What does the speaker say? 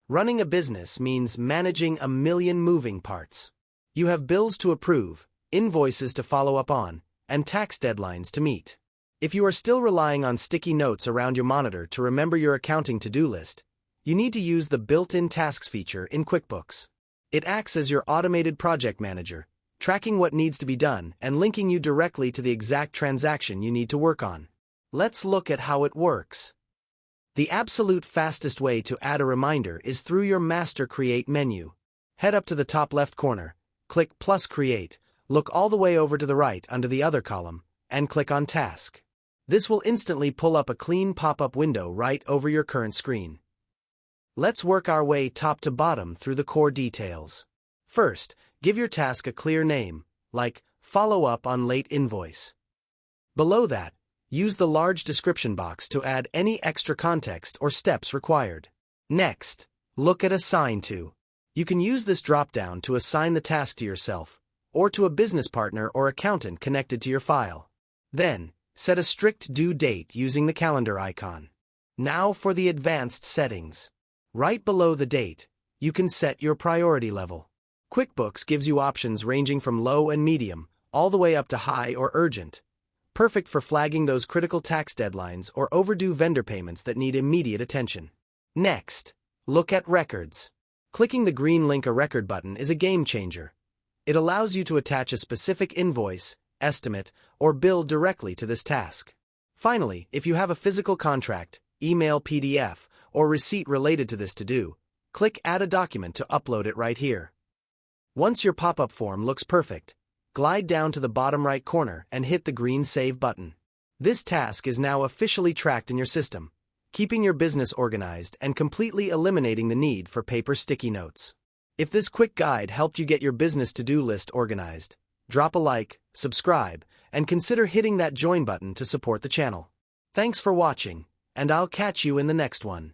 Running a business means managing a million moving parts. You have bills to approve, invoices to follow up on, and tax deadlines to meet. If you are still relying on sticky notes around your monitor to remember your accounting to-do list, you need to use the built-in tasks feature in QuickBooks. It acts as your automated project manager, tracking what needs to be done and linking you directly to the exact transaction you need to work on. Let's look at how it works. The absolute fastest way to add a reminder is through your Master Create menu. Head up to the top left corner, click plus Create, look all the way over to the right under the Other column, and click on Task. This will instantly pull up a clean pop-up window right over your current screen. Let's work our way top to bottom through the core details. First, give your task a clear name, like Follow Up on Late Invoice. Below that, use the large description box to add any extra context or steps required. Next, look at Assign To. You can use this drop-down to assign the task to yourself, or to a business partner or accountant connected to your file. Then, set a strict due date using the calendar icon. Now for the advanced settings. Right below the date, you can set your priority level. QuickBooks gives you options ranging from low and medium, all the way up to high or urgent. Perfect for flagging those critical tax deadlines or overdue vendor payments that need immediate attention. Next, look at Records. Clicking the green Link a Record button is a game changer. It allows you to attach a specific invoice, estimate, or bill directly to this task. Finally, if you have a physical contract, email PDF, or receipt related to this to-do, click Add a Document to upload it right here. Once your pop-up form looks perfect, glide down to the bottom right corner and hit the green Save button. This task is now officially tracked in your system, keeping your business organized and completely eliminating the need for paper sticky notes. If this quick guide helped you get your business to-do list organized, drop a like, subscribe, and consider hitting that join button to support the channel. Thanks for watching, and I'll catch you in the next one.